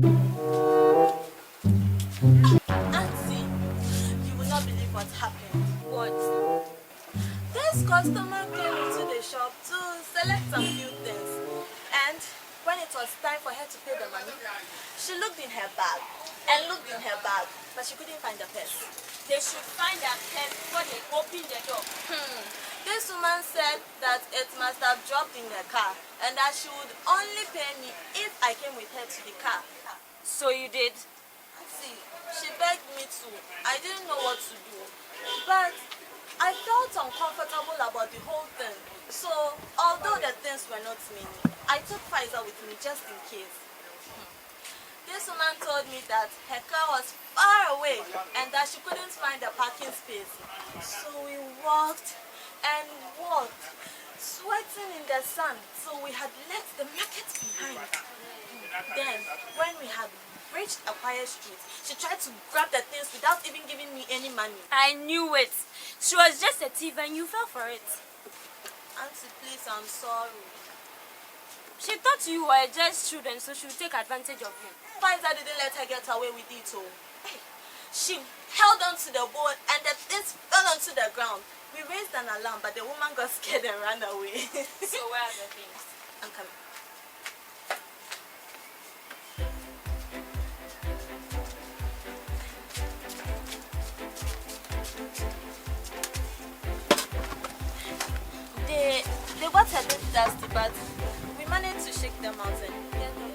Auntie, you will not believe what happened. What? This customer came into the shop to select some few things, and when it was time for her to pay the money, she looked in her bag and looked in her bag, but she couldn't find the purse. They should find their purse before they open the door. This woman said that it must have dropped in the car and that she would only pay me if I came with her to the car. So you did? See, she begged me to. I didn't know what to do. But I felt uncomfortable about the whole thing. So, although the things were not many, I took Pfizer with me just in case. This woman told me that her car was far away and that she couldn't find a parking space. So we walked and walked, sweating in the sun. So we had left the market behind. Then, when we had reached a quiet street, she tried to grab the things without even giving me any money. I knew it. She was just a thief and you fell for it. Auntie, please, I'm sorry. She thought you were just children, so she would take advantage of you. Pfizer didn't let her get away with it. She held on to the board and the things fell onto the ground. We raised an alarm, but the woman got scared and ran away. So where are the things? I'm coming. They got a bit dusty, but we managed to shake them out and get them.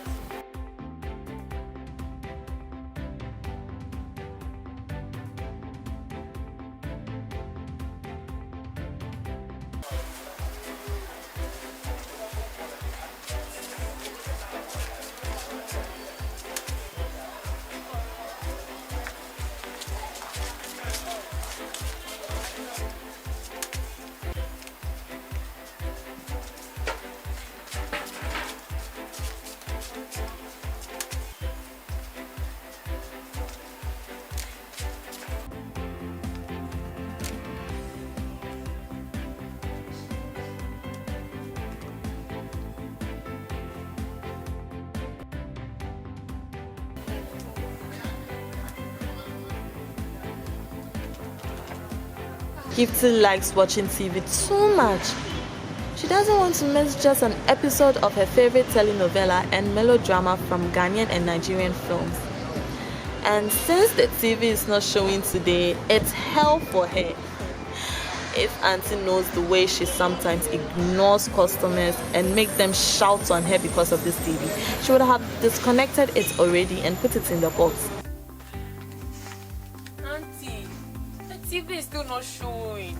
Gifty likes watching TV too much. She doesn't want to miss just an episode of her favorite telenovela and melodrama from Ghanaian and Nigerian films. And since the TV is not showing today, it's hell for her. If Auntie knows the way she sometimes ignores customers and make them shout on her because of this TV, she would have disconnected it already and put it in the box. Auntie, the TV is still not showing.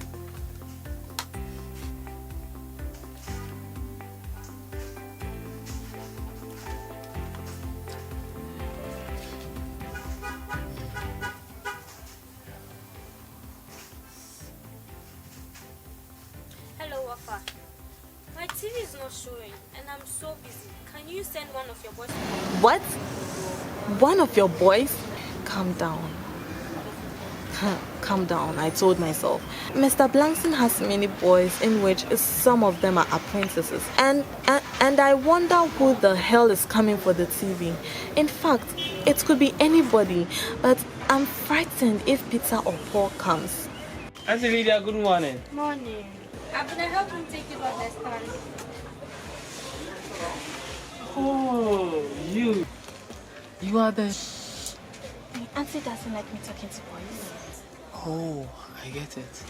Hello, Wafa. My TV is not showing and I'm so busy. Can you send one of your boys? What? One of your boys? Calm down. Calm down, I told myself. Mr. Blankson has many boys in which some of them are apprentices. And I wonder who the hell is coming for the TV. In fact, it could be anybody, but I'm frightened if Peter or Paul comes. Auntie Lydia, good morning. Morning. I'm gonna help him take you on the stand. Oh, you are the... Auntie doesn't like me talking to boys. Oh, I get it.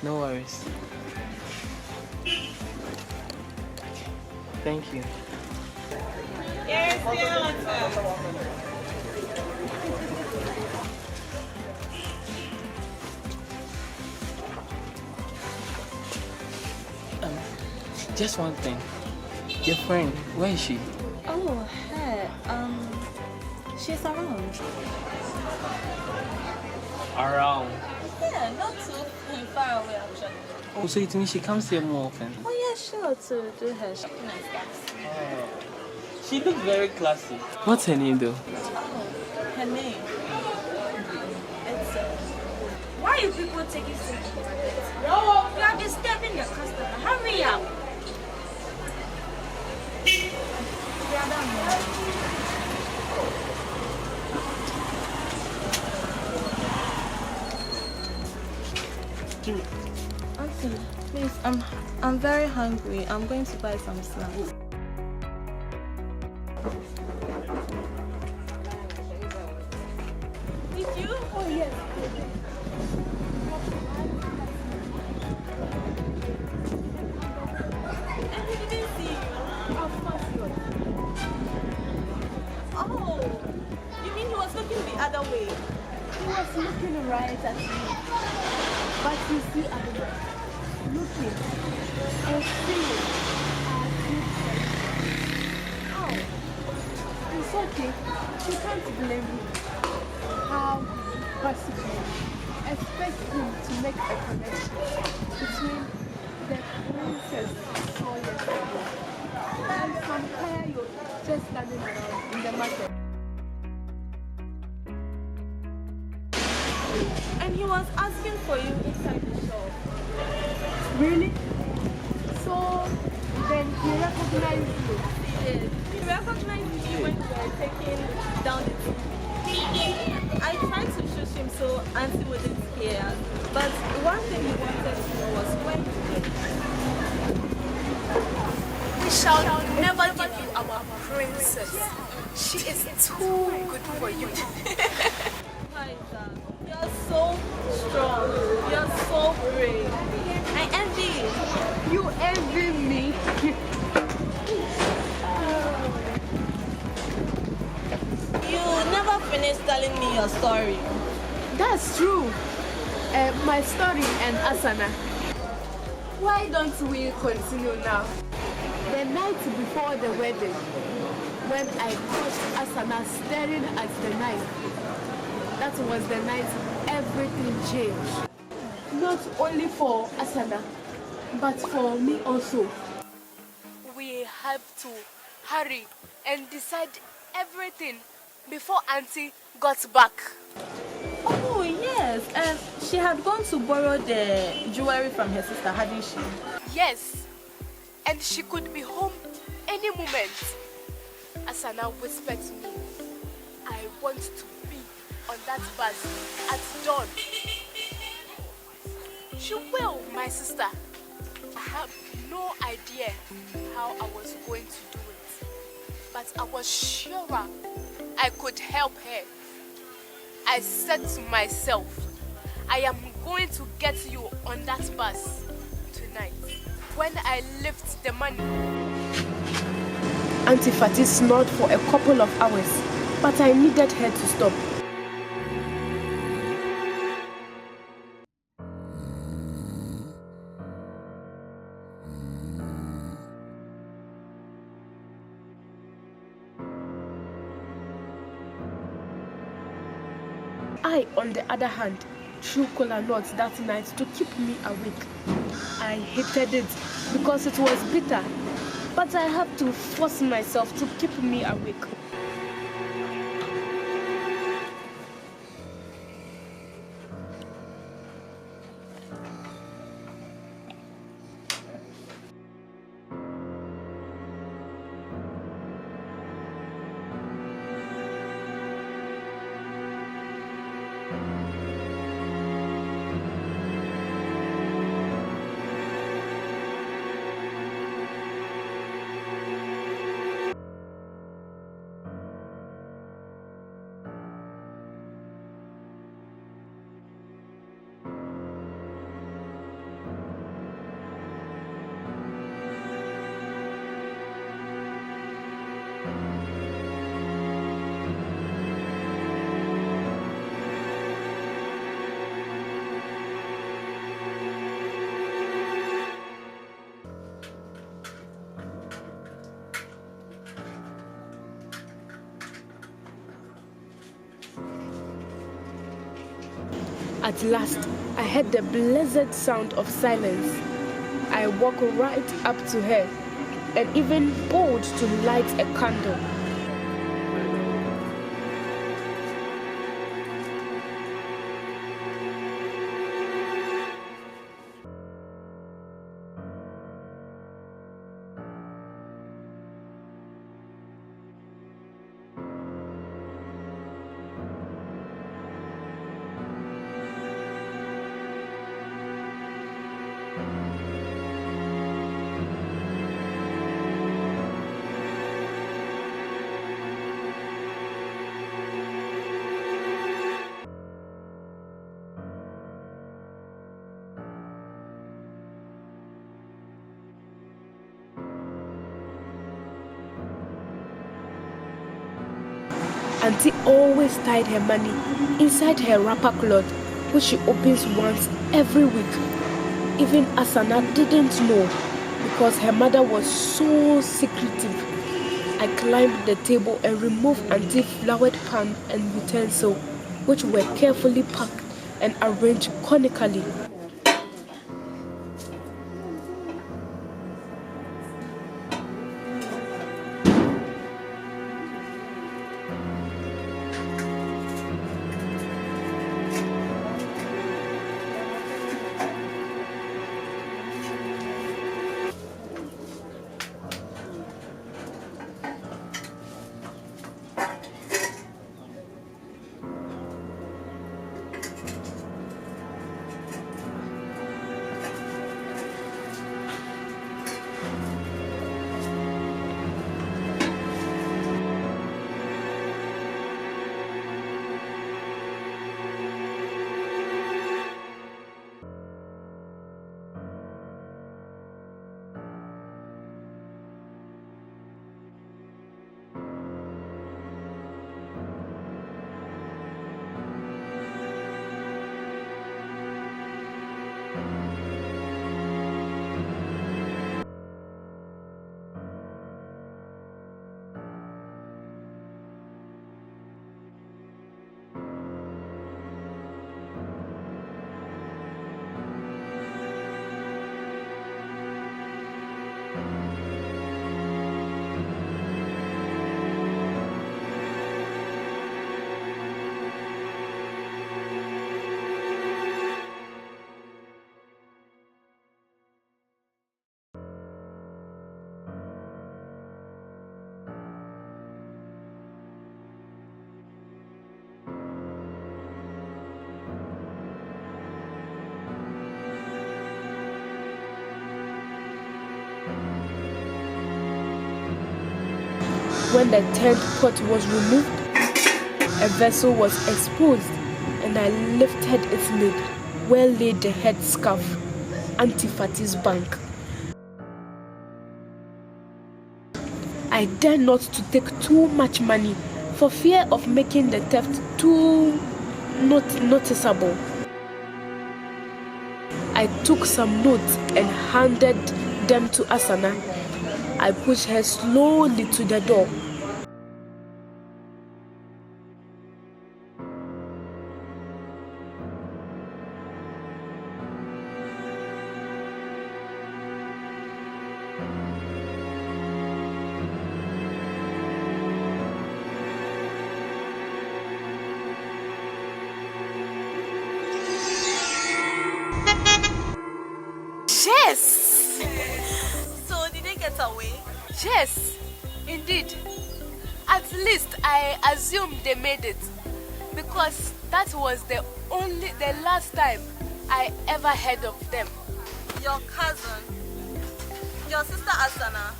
No worries. Okay. Thank you. Just one thing. Your friend, where is she? Oh, her. She's around. Around. Yeah, not too far away actually. Oh, so it means she comes here more often? Oh yeah, sure, to do her shopping and stuff. Oh. She looks very classy. What's her name though? Oh, her name. It's Why are you people taking so long? You are disturbing the customer. Hurry up. the other name. Please, I'm very hungry. I'm going to buy some snacks. Did you? Oh yes. And he didn't see you. Of course not. Oh, you mean he was looking the other way? He was looking right at me. But you see, Abba, looking and seeing are different. Oh, it's okay. You can't blame me. How possible? Expect him to make a connection between the princess you saw yesterday and some Kayayo just standing around in the market. And he was asking for you inside the shop. Really? So then he recognized you. Yes. He recognized you when you were taking down the TV. I tried to shush him so Auntie wouldn't hear us. But one thing he wanted to know was when you get We shall never give you our princess. She is too good for you. Liza, you're so strong. You're so brave. I envy you. You envy me. You never finished telling me your story. That's true. My story and Asana. Why don't we continue now? The night before the wedding, when I caught Asana staring at the knife, that was the night everything changed. Not only for Asana, but for me also. We have to hurry and decide everything before Auntie got back. Oh, yes. She had gone to borrow the jewelry from her sister, hadn't she? Yes, and she could be home any moment. Asana whispered to me, I want to be on that bus at dawn. She will, my sister. I have no idea how I was going to do it, but I was sure I could help her. I said to myself, I am going to get you on that bus tonight. When I lift the money. Auntie Fatih snored for a couple of hours, but I needed her to stop. I, on the other hand, threw cola nuts that night to keep me awake. I hated it because it was bitter, but I had to force myself to keep me awake. At last, I heard the blessed sound of silence. I walked right up to her and even bowed to light a candle. Auntie always tied her money inside her wrapper cloth, which she opens once every week. Even Asana didn't know because her mother was so secretive. I climbed the table and removed Auntie's flowered pan and utensil, which were carefully packed and arranged conically. When the 10th pot was removed, a vessel was exposed, and I lifted its lid where lay the head scarf, Auntie Fatty's bank. I dared not to take too much money for fear of making the theft too not noticeable. I took some notes and handed them to Asana. I pushed her slowly to the door. Yes! So did they get away? Yes, indeed. At least I assumed they made it, because that was the last time I ever heard of them. Your cousin, your sister Asana.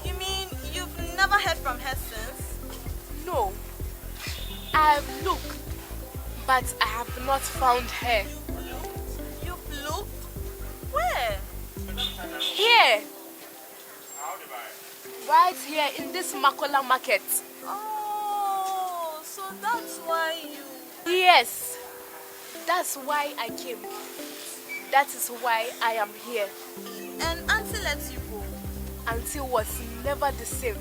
You mean you've never heard from her since? No, I've looked, but I have not found her. You've looked? Where? Here. Right here in this Makola market. Oh, so that's why you... Yes, that's why I came. That is why I am here. And Auntie lets you go? Auntie was never the same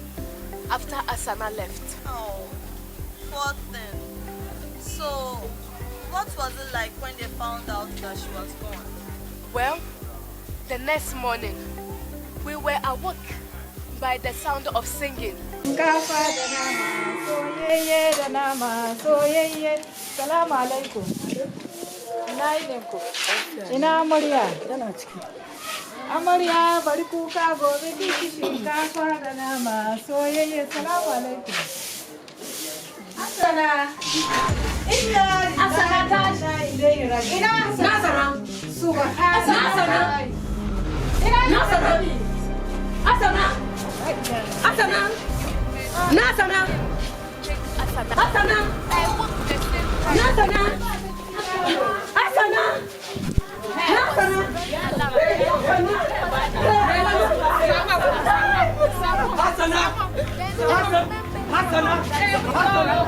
after Asana left. Oh, poor thing. So, what was it like when they found out that she was gone? Well, the next morning, we were awoke by the sound of singing. Salamu alaikum. Ina yinin ku? Ina amarya? Tana ciki. Amarya bari kuka gobe kici shinkafa da nama soyayye. Salamu alaikum. Asana. Ina Asana tashi. Ina Asana. Subhanallah. Ina Asana. Asana. Asana. Nasana. Asana. Nasana. Asana. Nasana. Hasana.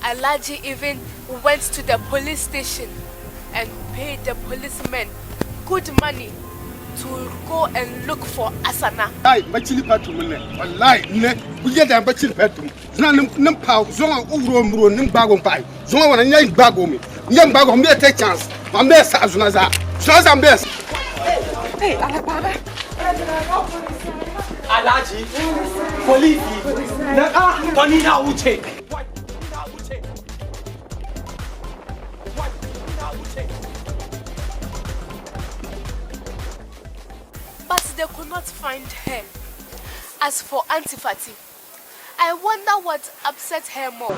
Alaji even went to the police station and paid the policemen good money to go and look for Asana. Ai, bachili patum ne. Wallahi ne, uye da bachili patum. Zna nim pau, zonga uro nim bago pai. Zonga wana nyai bago mi. Nyai bago mi take chance. Ma me sa zuna za. Zuna za mbes. Hey, ala baba. Alaji, police. Na Tony na uche. But they could not find her. As for Auntie Fatty, I wonder what upset her more.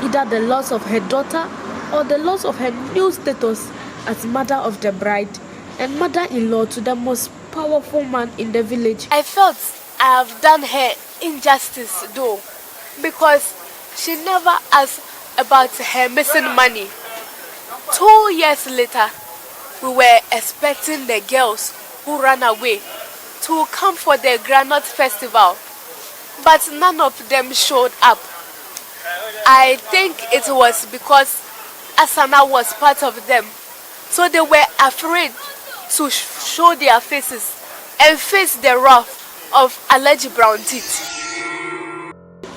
Either the loss of her daughter or the loss of her new status as mother of the bride and mother-in-law to the most powerful man in the village. I felt I have done her injustice though, because she never asked about her missing money. 2 years later, we were expecting the girls who ran away to come for the Granite Festival, but none of them showed up. I think it was because Asana was part of them, so they were afraid to show their faces and face the wrath of alleged brown teeth.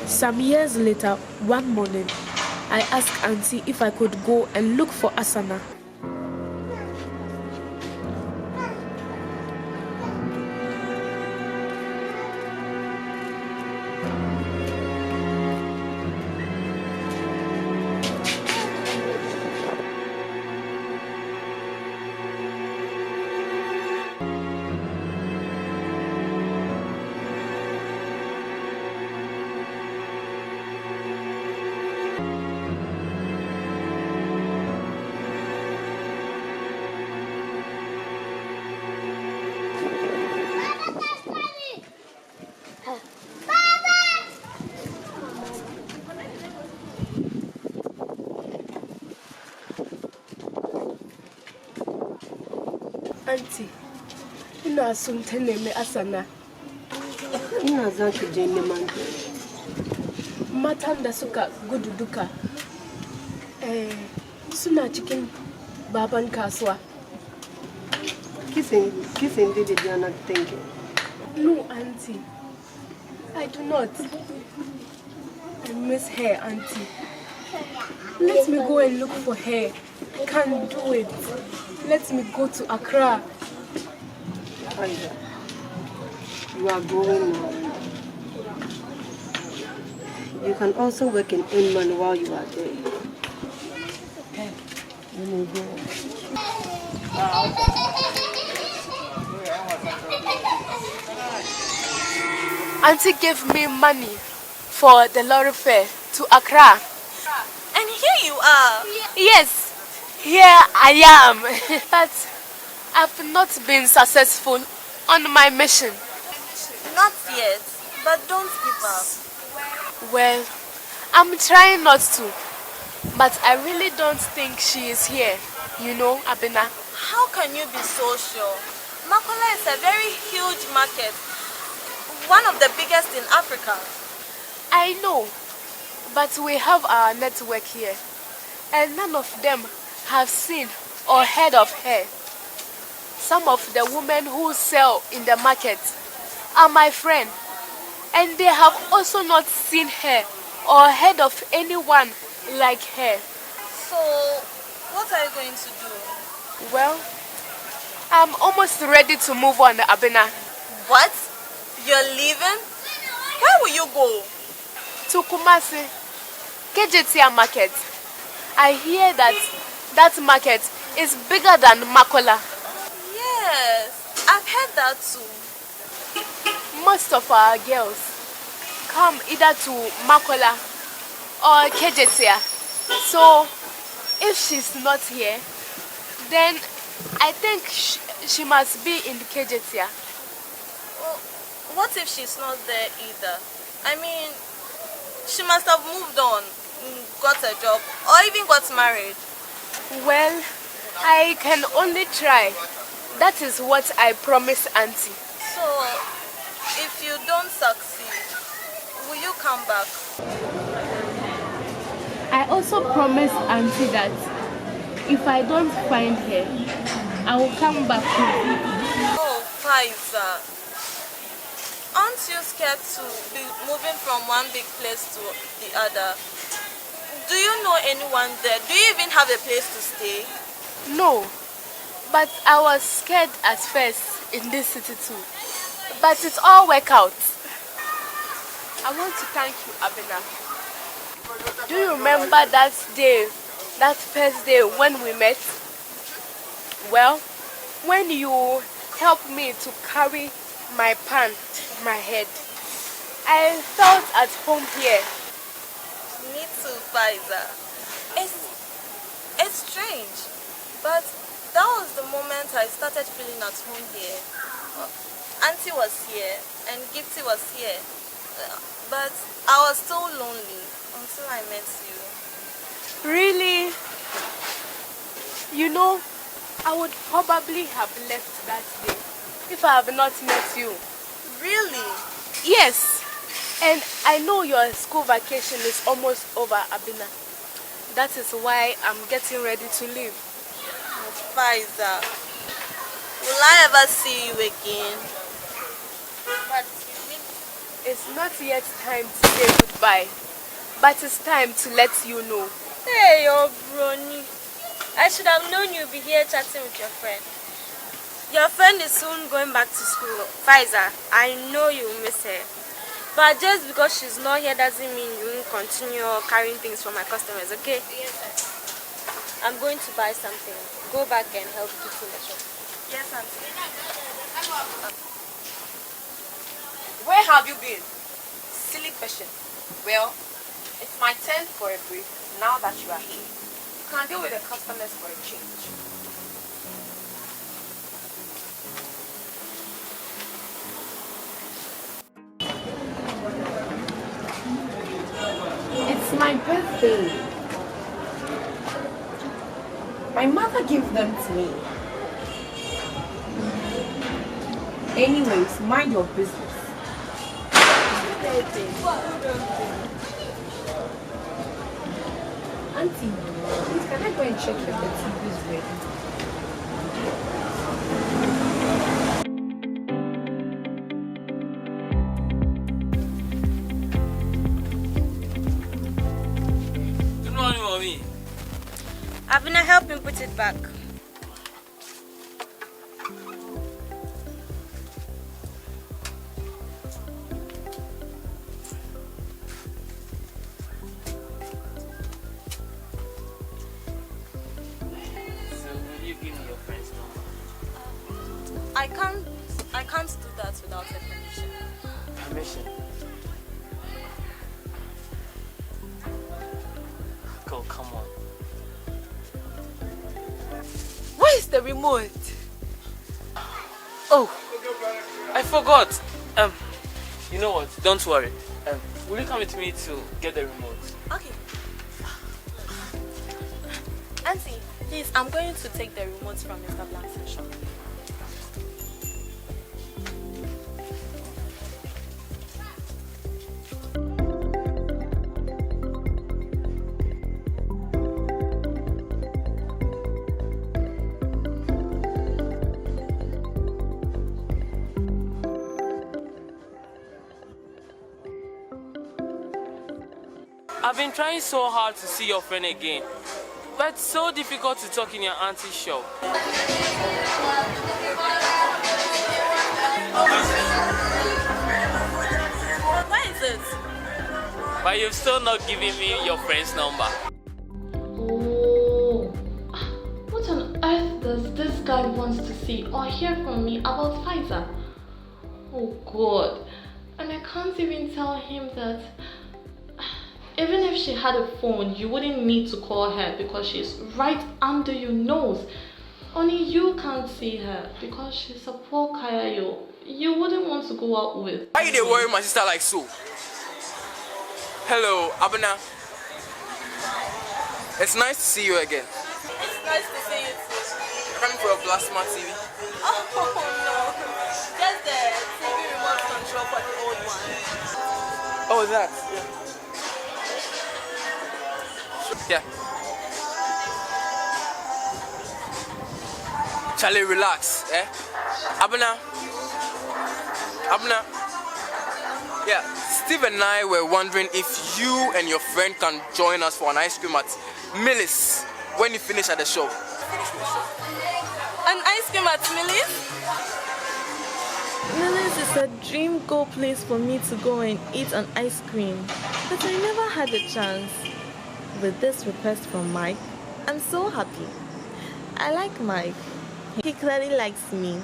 Some years later, one morning, I asked Auntie if I could go and look for Asana. Auntie, ina son ta nemi Asana. Ina za ki je neman Matan da suka gudu duka suna cikin baban kasuwa. Kissing did it, you're not thinking. No, Auntie. I do not. I miss her, Auntie. Let me go and look for her. I can't do it. Let me go to Accra. Aida, you are going now. You can also work in Inman while you are there. You may go. Auntie gave me money for the lorry fare to Accra. And here you are. Yes, here I am. But I've not been successful on my mission. Not yet, but don't give up. Well, I'm trying not to. But I really don't think she is here. You know, Abena. How can you be so sure? Makola is a very huge market. One of the biggest in Africa. I know. But we have our network here. And none of them have seen or heard of her. Some of the women who sell in the market are my friend. And they have also not seen her or heard of anyone like her. So, what are you going to do? Well, I'm almost ready to move on, Abena. What? You're leaving? Where will you go? To Kumasi, Kejetia market. I hear that market is bigger than Makola. Yes, I've heard that too. Most of our girls come either to Makola or Kejetia. So, if she's not here, then I think she must be in Kejetia. Well, what if she's not there either? I mean, she must have moved on, got a job, or even got married. Well, I can only try. That is what I promised Auntie. So, if you don't succeed, come back? I also promised Auntie that if I don't find her, I will come back home. Oh, Faiza. Aren't you scared to be moving from one big place to the other? Do you know anyone there? Do you even have a place to stay? No, but I was scared at first in this city too. But it's all worked out. I want to thank you, Abena. Do you remember that day, that first day when we met? Well, when you helped me to carry my pan, my head, I felt at home here. Me too, Faiza. It's strange, but that was the moment I started feeling at home here. Auntie was here and Gifty was here, but I was so lonely until I met you. Really? You know, I would probably have left that day if I have not met you. Really? Yes. And I know your school vacation is almost over, Abina. That is why I'm getting ready to leave. Faiza, will I ever see you again? But it's not yet time to say goodbye. But it's time to let you know. Hey, your brony. I should have known you'd be here chatting with your friend. Your friend is soon going back to school. Faiza, I know you will miss her. But just because she's not here doesn't mean you won't continue carrying things for my customers, okay? Yes, sir. I'm going to buy something. Go back and help people in the shop. Yes, Auntie. Where have you been? Silly question. Well, it's my turn for a break now that you are here. You can deal with the customers for a change. It's my birthday. My mother gave them to me. Anyways, mind your business. Auntie, please can I go and check if the TV is ready? Good morning, Mommy. Abina, help me put it back. So, will you give me your friend's number? I can't do that without her permission. Permission? Go, come on. Where's the remote? Oh, I forgot. You know what? Don't worry. Will you come with me to get the remote? Okay. Auntie, please, I'm going to take the remote from Mr. Blackson's shop. I've been trying so hard to see your friend again, but it's so difficult to talk in your auntie's shop. Where is it? But you've still not given me your friend's number. Oh, what on earth does this guy want to see or hear from me about Faiza? Oh God, and I can't even tell him that even if she had a phone, you wouldn't need to call her because she's right under your nose. Only you can't see her because she's a poor Kayayo. You wouldn't want to go out with. Why you dey worry my sister like so? Hello, Abena. It's nice to see you again. It's nice to see you too. Coming for a plasma TV. Oh no, just the TV remote control for the old one. Oh, that. Yeah. Charlie, relax, eh? Abuna. Yeah, Steve and I were wondering if you and your friend can join us for an ice cream at Millis when you finish at the shop. An ice cream at Millis? Millis is a dream goal place for me to go and eat an ice cream, but I never had a chance. With this request from Mike, I'm so happy. I like Mike. He clearly likes me.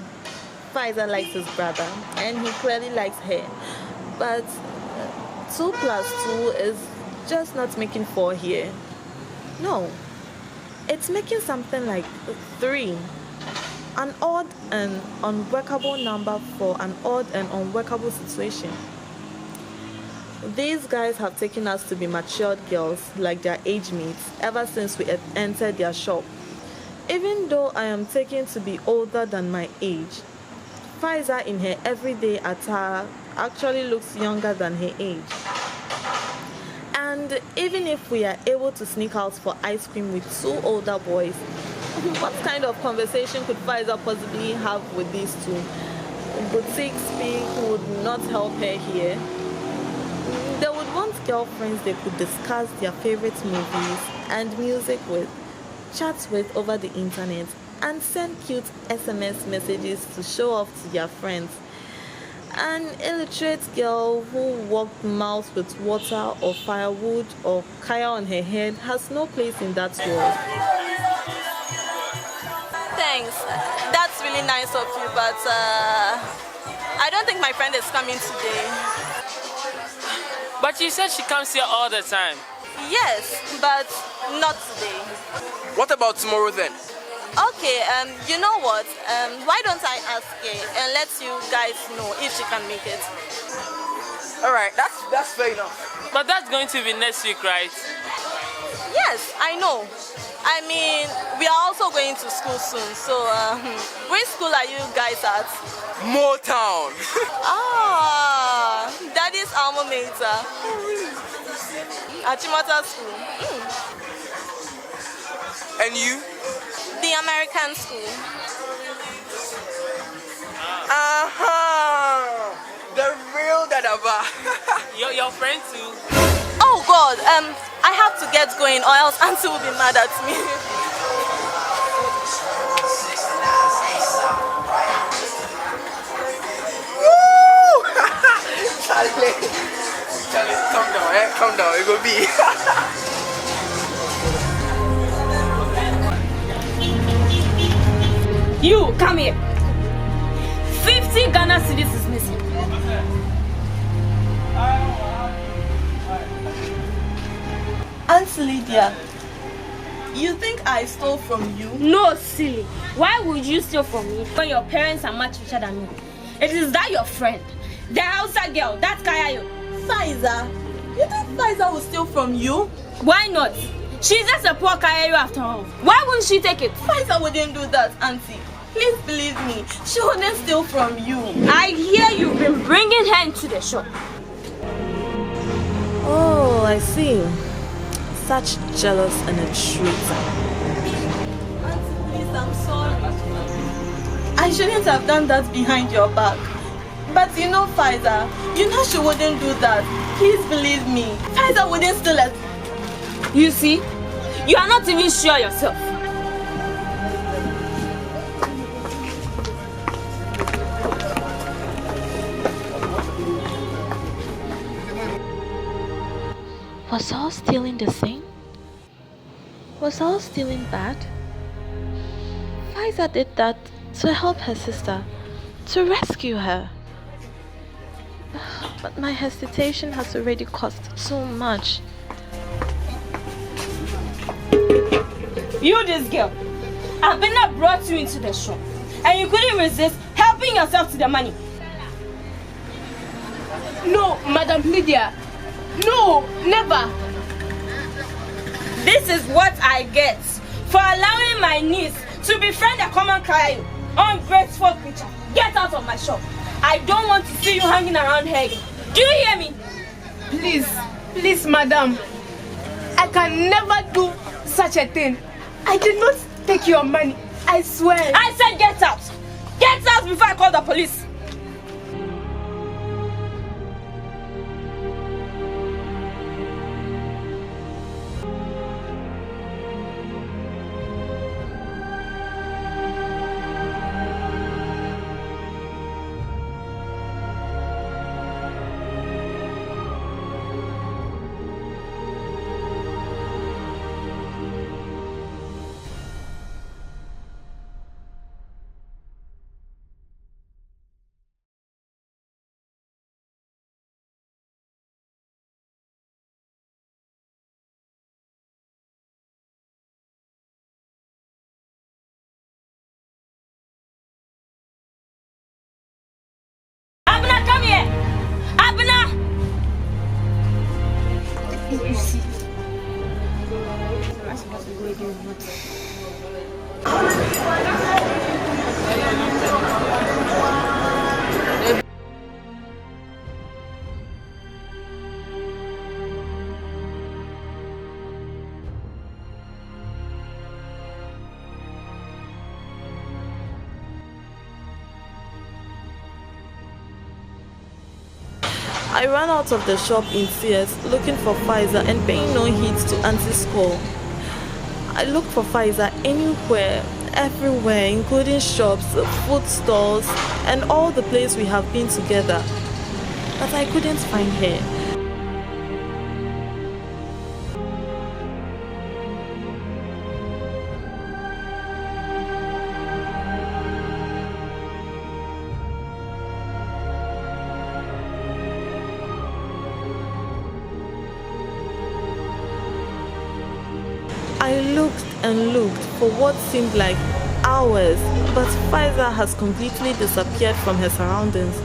Pfizer likes his brother, and he clearly likes her. But 2 + 2 is just not making 4 here. No, it's making something like 3. An odd and unworkable number for an odd and unworkable situation. These guys have taken us to be matured girls like their age mates ever since we entered their shop. Even though I am taken to be older than my age, Pfizer in her everyday attire actually looks younger than her age. And even if we are able to sneak out for ice cream with 2 older boys, what kind of conversation could Pfizer possibly have with these 2? Boutique speak would not help her here. They would want girlfriends they could discuss their favorite movies and music with, chat with over the internet, and send cute SMS messages to show off to their friends. An illiterate girl who walked mouths with water or firewood or kaya on her head has no place in that world. Thanks. That's really nice of you, but I don't think my friend is coming today. But you said she comes here all the time. Yes, but not today. What about tomorrow then? Okay, you know what? Why don't I ask her and let you guys know if she can make it? Alright, that's fair enough. But that's going to be next week, right? Yes, I know. I mean, we are also going to school soon, so which school are you guys at? Motown. Ah, Daddy's alma mater. Achimota School. And you? The American School. The real Dadaba. Your friend too. Oh God, I have to get going or else Auntie will be mad at me. Charlie, calm down, calm down, it will be. You, come here. 50 Ghana cedis is missing. Aunt Lydia, you think I stole from you? No, silly. Why would you steal from me when your parents are much richer than me? It is that your friend, the Hausa girl, that's Kayayo. Pfizer? You think Pfizer will steal from you? Why not? She's just a poor Kayayo after all. Why wouldn't she take it? Pfizer wouldn't do that, Auntie. Please believe me, she wouldn't steal from you. I hear you've been bringing her into the shop. Oh, I see. Such jealous and a traitor. Auntie, please, I'm sorry. I shouldn't have done that behind your back. But you know, Pfizer, you know she wouldn't do that. Please believe me. Pfizer wouldn't steal it. You see, you are not even sure yourself. Was all stealing the same? Was all stealing bad? Pfizer did that to help her sister, to rescue her. But my hesitation has already cost so much. You, this girl, Abena brought you into the shop and you couldn't resist helping yourself to the money. No, Madam Lydia. No, never. This is what I get for allowing my niece to befriend a common Kayayo. Ungrateful creature. Get out of my shop. I don't want to see you hanging around here again. Do you hear me? Please, please, madam. I can never do such a thing. I did not take your money. I swear. I said get out. Get out before I call the police. Abner, come here. Abner. You see. I ran out of the shop in tears, looking for Pfizer and paying no heed to Auntie's call. I looked for Pfizer anywhere, everywhere, including shops, food stalls, and all the places we have been together. But I couldn't find her. I looked and looked for what seemed like hours, but Pfizer has completely disappeared from her surroundings.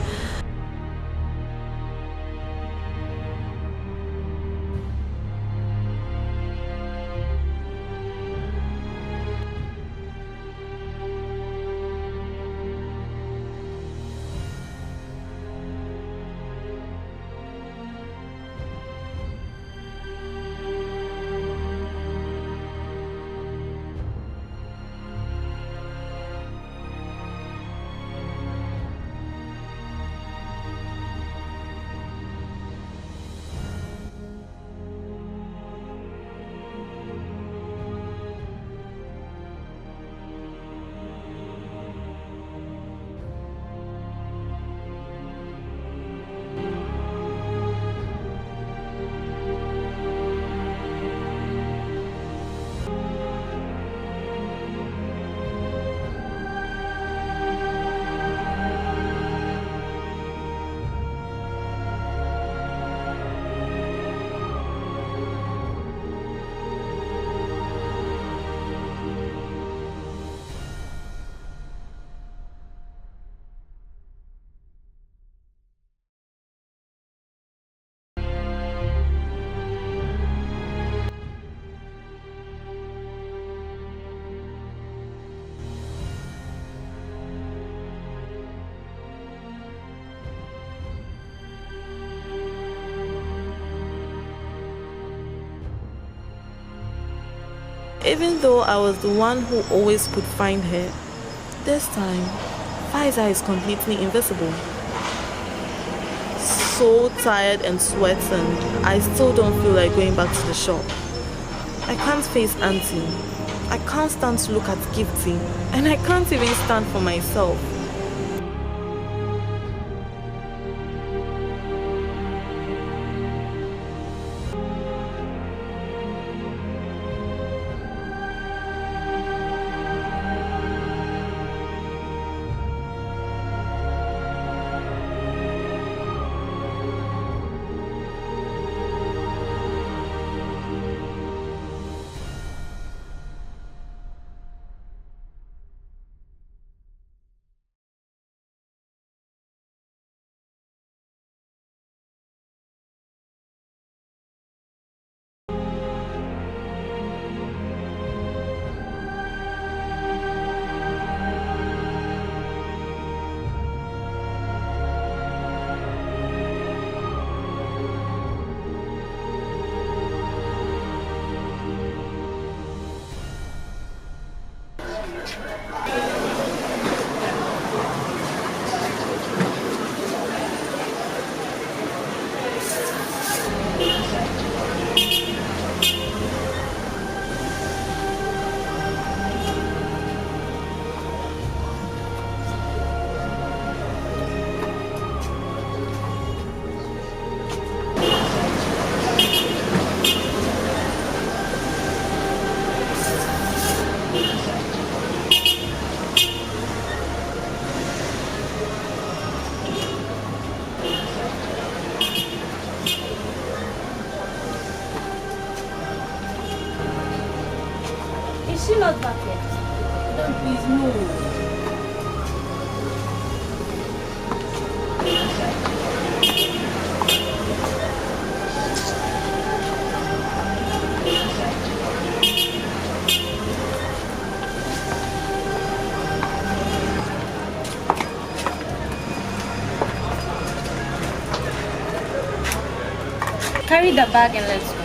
Even though I was the one who always could find her, this time, Pfizer is completely invisible. So tired and sweating, I still don't feel like going back to the shop. I can't face Auntie. I can't stand to look at Gifty, and I can't even stand for myself. Is she not back yet? No, please, no. Carry the bag and let's go.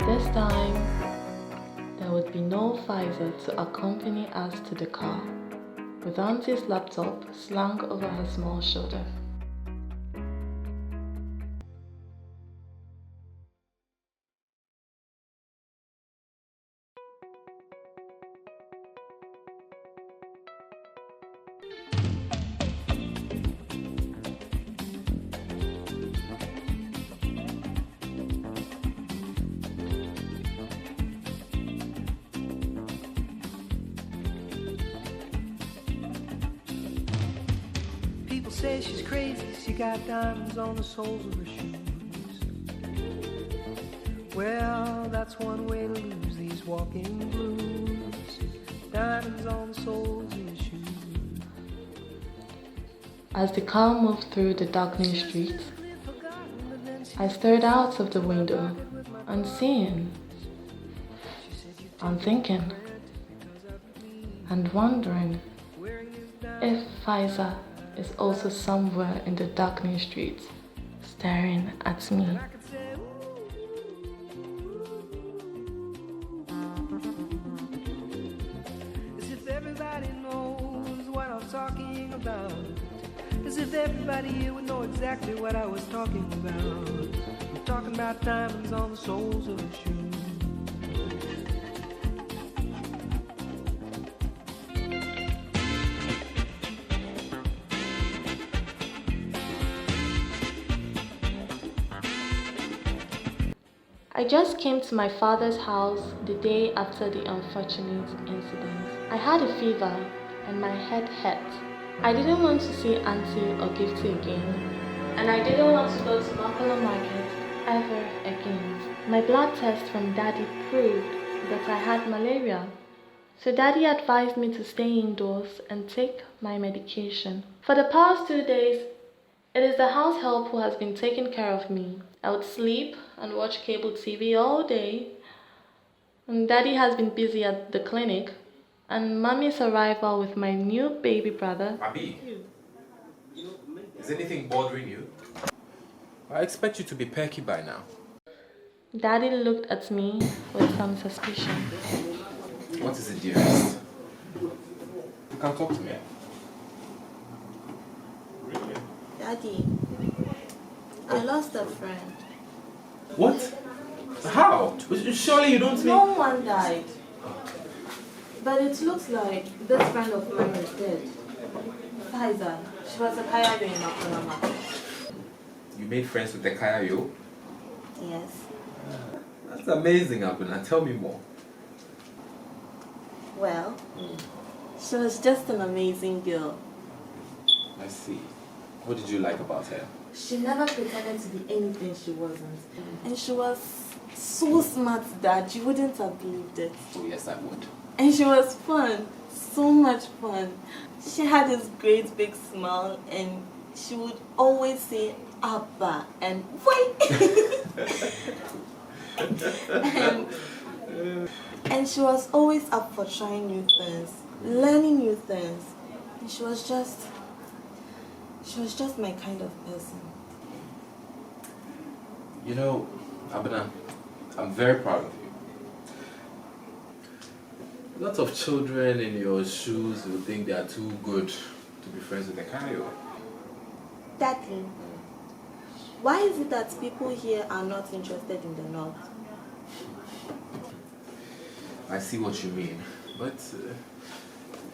This time, there would be no Pfizer to accompany us to the car, with Auntie's laptop slung over her small shoulder. Say she's crazy, she got diamonds on the soles of her shoes. Well, that's one way to lose these walking blues. Diamonds on the soles of your shoes. As the car moved through the darkening streets, I stared out of the window, unseeing, and thinking, and wondering if Pfizer is also somewhere in the darkening streets, staring at me. As if everybody knows what I'm talking about. As if everybody here would know exactly what I was talking about. I'm talking about diamonds on the soles of her shoes. I just came to my father's house the day after the unfortunate incident. I had a fever and my head hurt. I didn't want to see Auntie or Gifty again, and I didn't want to go to Makala Market ever again. My blood test from Daddy proved that I had malaria, so Daddy advised me to stay indoors and take my medication. For the past 2 days, it is the house help who has been taking care of me. I would sleep and watch cable TV all day. And Daddy has been busy at the clinic. And Mommy's arrival with my new baby brother. Abi, is anything bothering you? I expect you to be perky by now. Daddy looked at me with some suspicion. What is it, dearest? You can talk to me. Daddy, I lost a friend. What? How? Surely you don't think... No one died. But it looks like this friend of mine is dead. Faiza, she was a Kayayo in Akolama. You made friends with the Kayayo? Yes. That's amazing, Abuna. Tell me more. Well, she was just an amazing girl. I see. What did you like about her? She never pretended to be anything she wasn't. And she was so smart that you wouldn't have believed it. Oh, yes, I would. And she was fun. So much fun. She had this great big smile and she would always say Abba and wait. and she was always up for trying new things, learning new things. And she was just my kind of person. You know, Abuna, I'm very proud of you. Lots of children in your shoes will think they are too good to be friends with a Kayo. Daddy, why is it that people here are not interested in the North? I see what you mean, but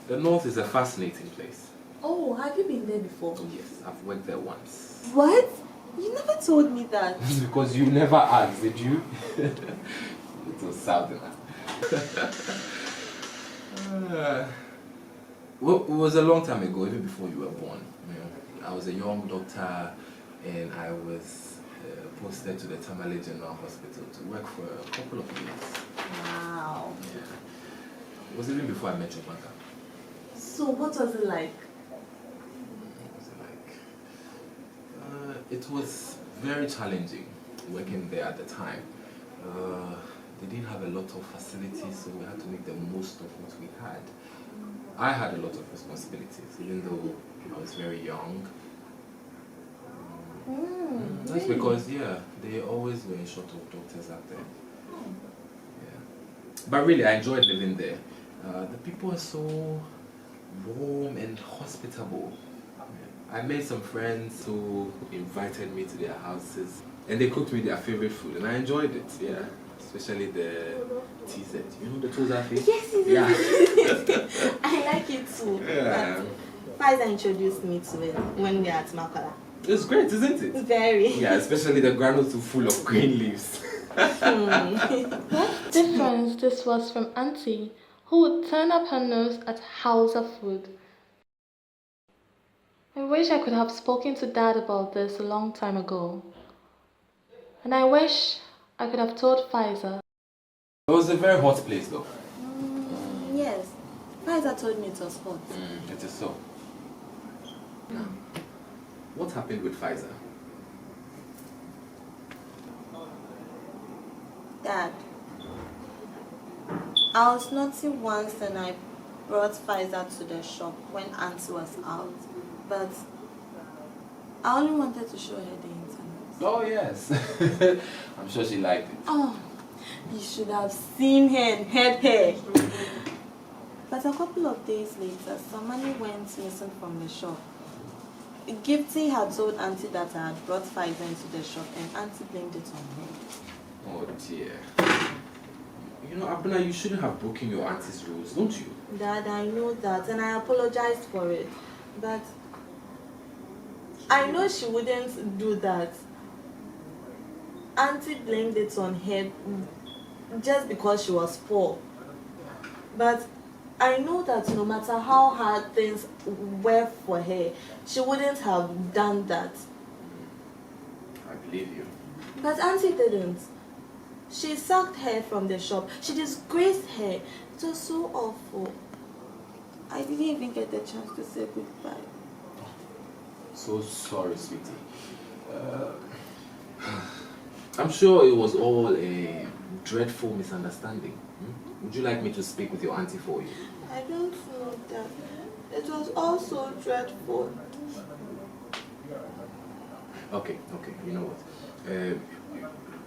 the North is a fascinating place. Oh, have you been there before? Yes, I've worked there once. What? You never told me that. Because you never asked, did you? Little Southerner. Well, it was a long time ago, even before you were born. I was a young doctor and I was posted to the Tamale General Hospital to work for a couple of years. Wow. Yeah. It was even before I met your mother. So what was it like? It was very challenging working there at the time. They didn't have a lot of facilities, so we had to make the most of what we had. I had a lot of responsibilities, even though I was very young. That's really? because, yeah, they always were in short of doctors out there. Yeah. But really, I enjoyed living there. The people are so warm and hospitable. I made some friends who invited me to their houses and they cooked me their favorite food and I enjoyed it, yeah. Especially the tea set. You know the Toza fish? Yes, yeah. I like it too. Yeah. Faiza introduced me to it when we were at Makala. It's great, isn't it? Very. Yeah, especially the granules full of green leaves. What difference this was from Auntie, who would turn up her nose at Hausa food. I wish I could have spoken to Dad about this a long time ago. And I wish I could have told Faiza. It was a very hot place though. Yes. Faiza told me it was hot. It is so. Now, what happened with Faiza? Dad, I was naughty once and I brought Faiza to the shop when Auntie was out. But I only wanted to show her the internet. Oh yes. I'm sure she liked it. Oh, you should have seen her and heard her. But a couple of days later, some money went missing from the shop. Gifty had told Auntie that I had brought Faiza into the shop and Auntie blamed it on her. Oh dear. You know, Abuna, you shouldn't have broken your auntie's rules, don't you? Dad, I know that and I apologized for it. But I know she wouldn't do that. Auntie blamed it on her just because she was poor. But I know that no matter how hard things were for her, she wouldn't have done that. I believe you. But Auntie didn't. She sacked her from the shop. She disgraced her. It was so awful. I didn't even get the chance to say goodbye. So sorry, sweetie. I'm sure it was all a dreadful misunderstanding. Would you like me to speak with your auntie for you? I don't know that. It was all so dreadful. Okay. You know what?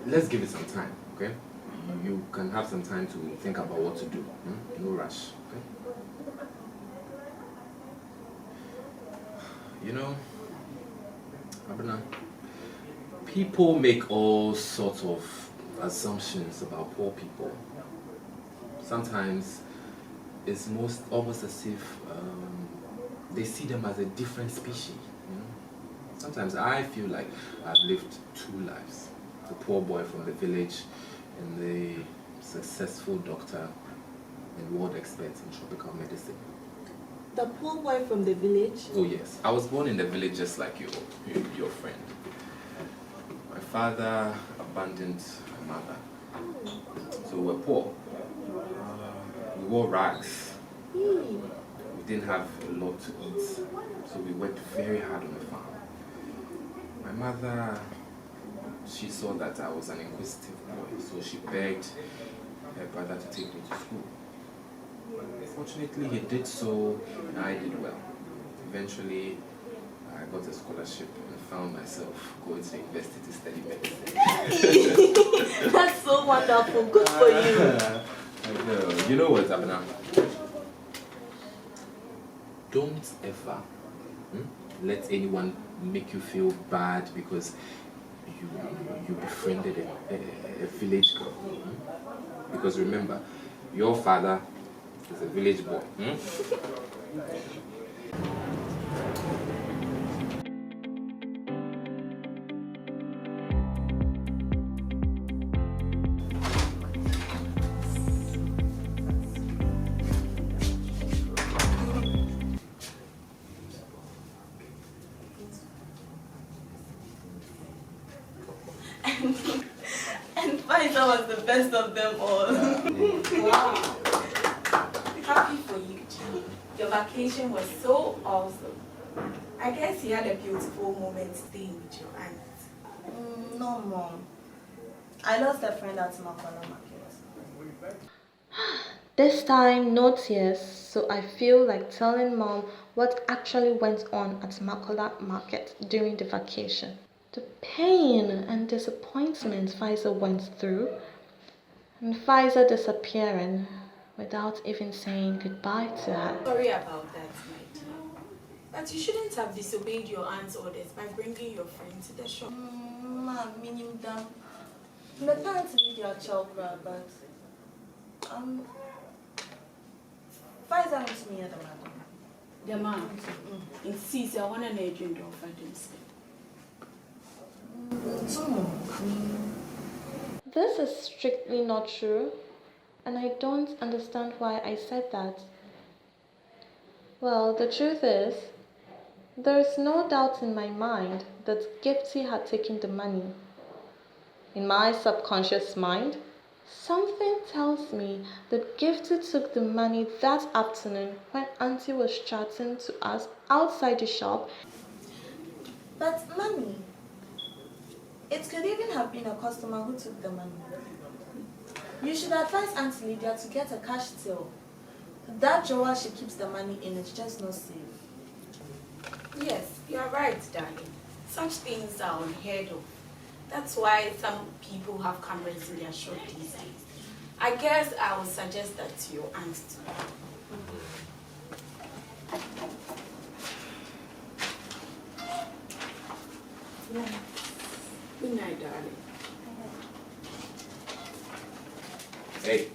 Let's give it some time, okay? You can have some time to think about what to do. No rush, okay? You know, Abuna, people make all sorts of assumptions about poor people. Sometimes it's almost as if they see them as a different species. You know? Sometimes I feel like I've lived two lives. The poor boy from the village and the successful doctor and world expert in tropical medicine. The poor boy from the village? Oh yes, I was born in the village just like your friend. My father abandoned my mother, so we were poor. We wore rags. We didn't have a lot to eat, so we worked very hard on the farm. My mother, she saw that I was an inquisitive boy, so she begged her brother to take me to school. Fortunately, he did so, and I did well. Eventually, I got a scholarship and found myself going to university to study medicine. That's so wonderful. Good for you. You know what, Abna? Don't ever let anyone make you feel bad because you befriended a village girl. Because remember, your father is a village boy. And Pfizer was the best of them all. Wow. Happy for you, Jimmy. Your vacation was so awesome. I guess you had a beautiful moment staying with your aunt. No, Mom. I lost a friend at Makola Market. This time, no tears, so I feel like telling Mom what actually went on at Makola Market during the vacation. The pain and disappointment Pfizer went through, and Pfizer disappearing without even saying goodbye to her. Sorry about that, my dear. But you shouldn't have disobeyed your aunt's orders by bringing your friend to the shop. Ma, meaning that my parents need your child, but Pfizer wants me at the madam. The mom insists I want an agent of Adam's. This is strictly not true, and I don't understand why I said that. Well, the truth is, there is no doubt in my mind that Gifty had taken the money. In my subconscious mind, something tells me that Gifty took the money that afternoon when Auntie was chatting to us outside the shop. But, Mommy, it could even have been a customer who took the money. You should advise Auntie Lydia to get a cash till. That drawer she keeps the money in is just not safe. Yes, you are right, darling. Such things are unheard of. That's why some people have cameras in their shop these days. I guess I would suggest that to your aunt too. Good night, darling. Hey.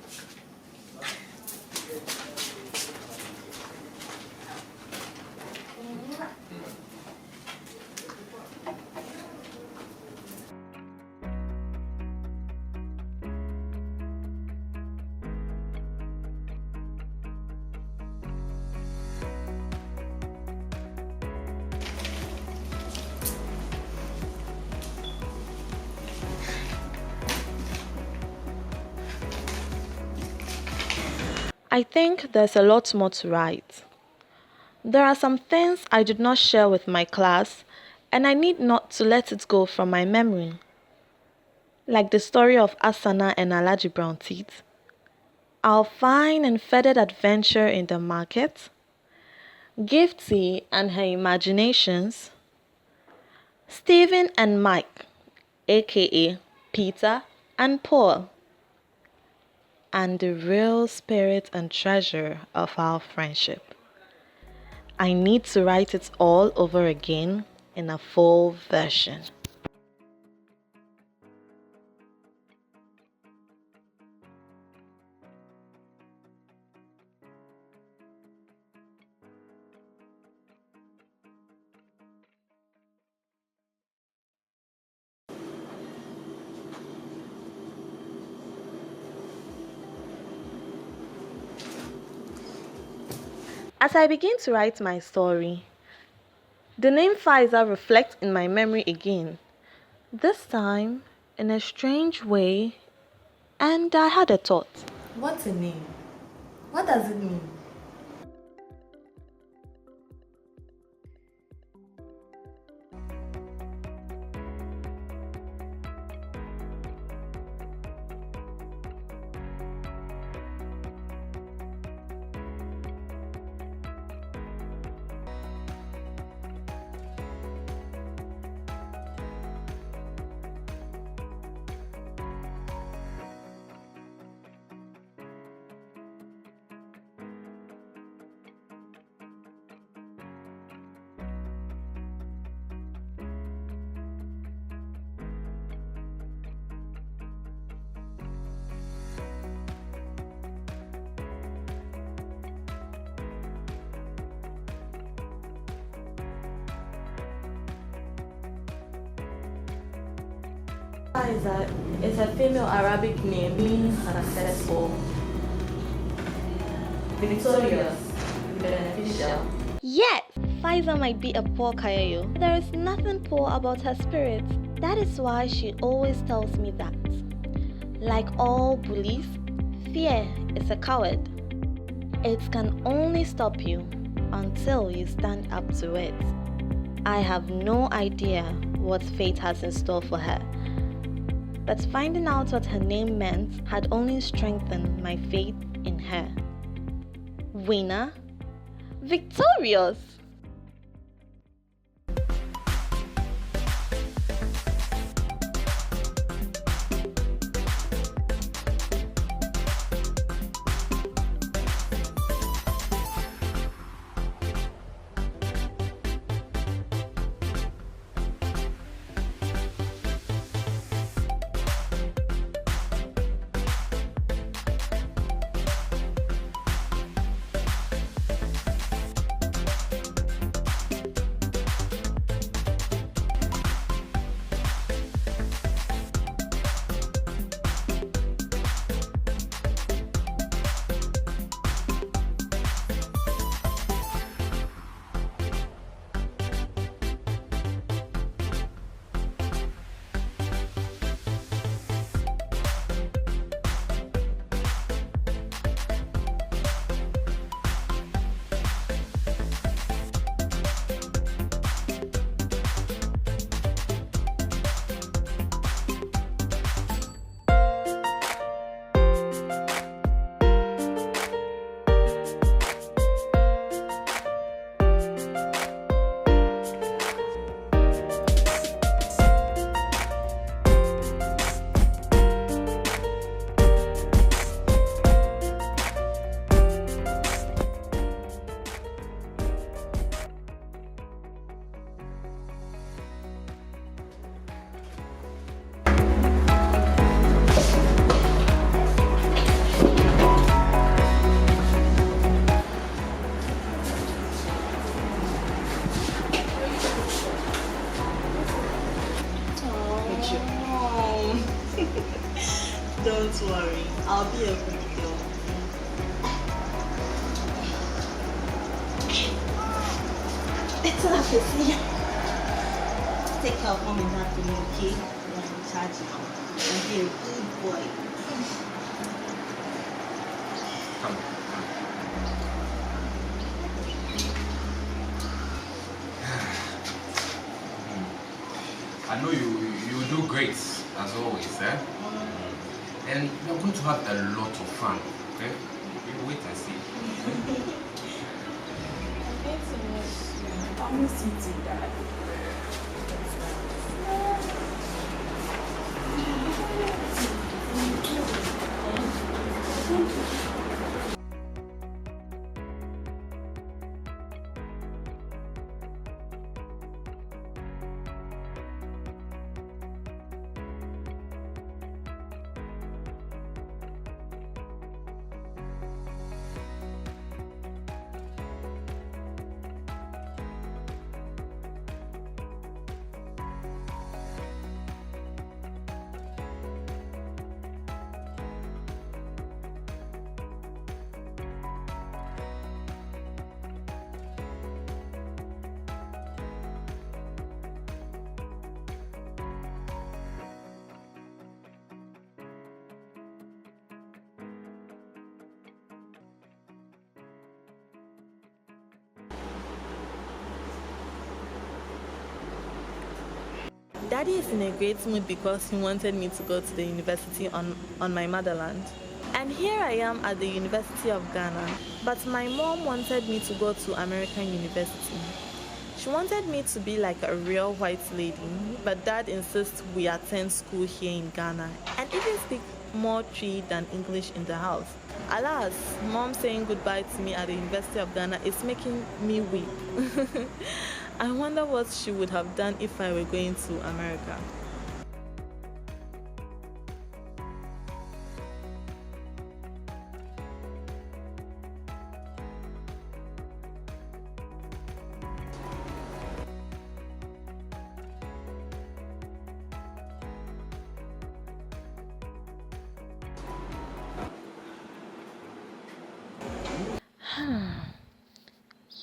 I think there's a lot more to write. There are some things I did not share with my class, and I need not to let it go from my memory. Like the story of Asana and Alaji Brown Teeth, our fine and feathered adventure in the market, Gifty and her imaginations, Stephen and Mike, aka Peter and Paul, and the real spirit and treasure of our friendship. I need to write it all over again in a full version. As I begin to write my story, the name Faiza reflects in my memory again, this time in a strange way, and I had a thought. What's a name? What does it mean? Faiza is a female Arabic name meaning successful, victorious, beneficial. Yes, Faiza might be a poor Kayayo. There is nothing poor about her spirit. That is why she always tells me that. Like all bullies, fear is a coward. It can only stop you until you stand up to it. I have no idea what fate has in store for her. But finding out what her name meant had only strengthened my faith in her. Winner, victorious. Don't worry, I'll be a good girl. It's not easy. Take care of mom and dad for me, okay? I'm charge now. And be a good boy. Come. I know you do great as always, eh? And you're going to have a lot of fun, okay? You wait and see. I'm miss you too, Dad. Daddy is in a great mood because he wanted me to go to the university on my motherland. And here I am at the University of Ghana. But my mom wanted me to go to American University. She wanted me to be like a real white lady, but Dad insists we attend school here in Ghana and even speak more Twi than English in the house. Alas, Mom saying goodbye to me at the University of Ghana is making me weep. I wonder what she would have done if I were going to America.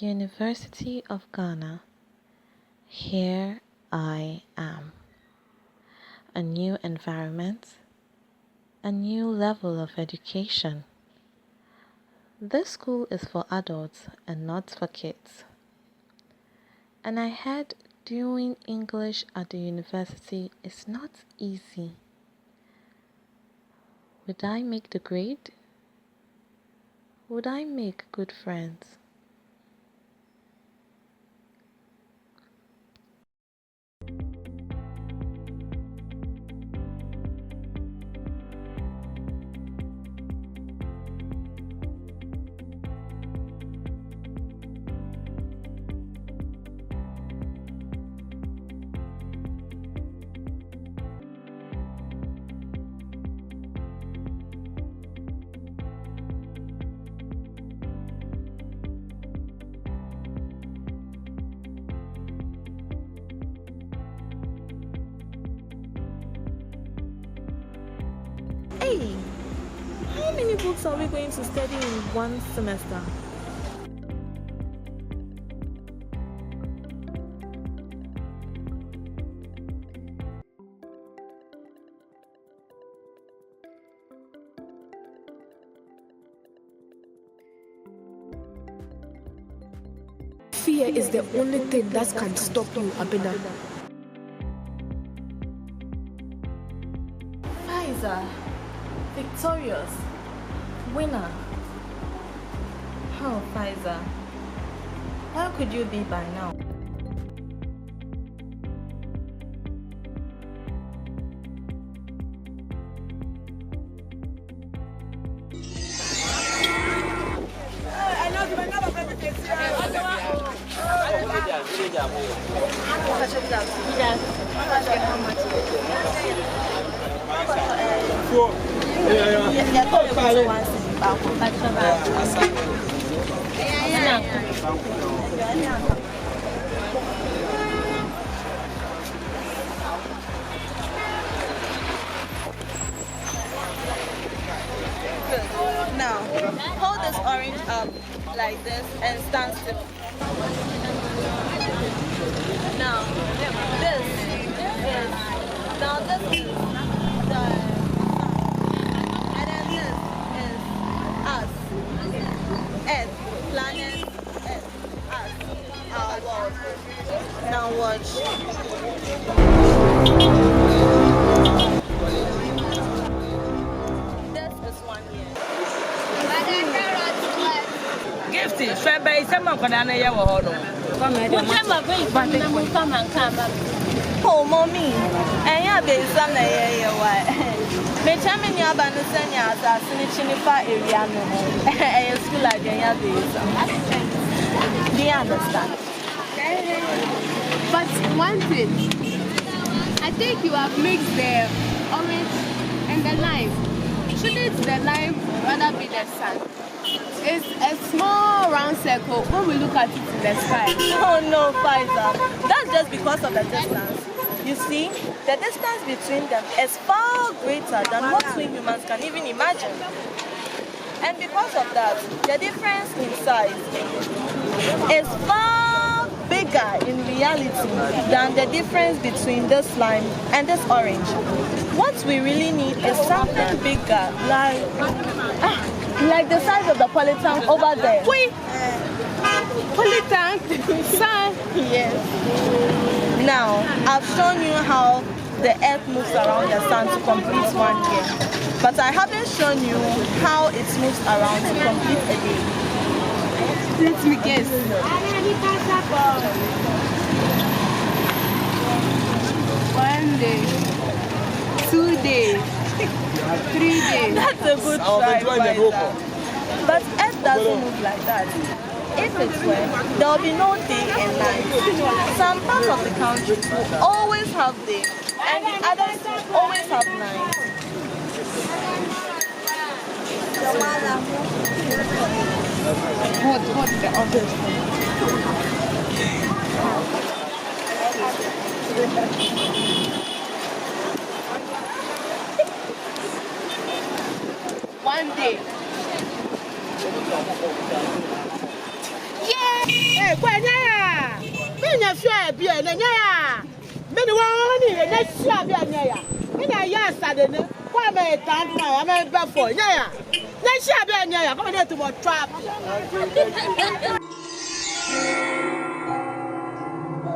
University of Ghana. Here I am. A new environment, a new level of education. This school is for adults and not for kids. And I heard doing English at the university is not easy. Would I make the grade? Would I make good friends? Hey, how many books are we going to study in one semester? Fear is the only thing that can stop you, Abena. Faiza, victorious, winner. Oh, Faiza, where could you be by now? Now, hold this orange up like this and stand still. Now, this is the, and then this is us, Earth, planet Earth, us, our world. Now watch. This is 1 year. Gifty, so by someone can I hear what Oh, mommy, and you be some why. Me chami ni abanu senya asa sini fa area no ho. Eh school again be some. Do you understand? But one thing, I think you have mixed the orange and the lime. Shouldn't the lime rather be the sun? It's a small round circle when we look at it in the sky. Oh no, Faiza. That's just because of the distance. You see, the distance between them is far greater than what we humans can even imagine. And because of that, the difference in size is far bigger in reality than the difference between this lime and this orange. What we really need is something bigger, like the size of the polytank over there. Wait! Polytank? Son? Yes. Now, I've shown you how the earth moves around the sun to complete 1 year. But I haven't shown you how it moves around to complete a day. Let me guess. 1 day, 2 days, 3 days. That's a good try, Pfizer. But earth doesn't move like that. If it were, there will be no day and night. Some parts of the country will always have day, and the others will always have night. Hold the other. One day. Hey, Kwanya! Menya fia bia na nya ya. Me ni won ni na fia bia nya ya. Me na ya asade ne. Kwa me tan na ya me be for nya ya. Na fia bia nya ya. Come dey to trap.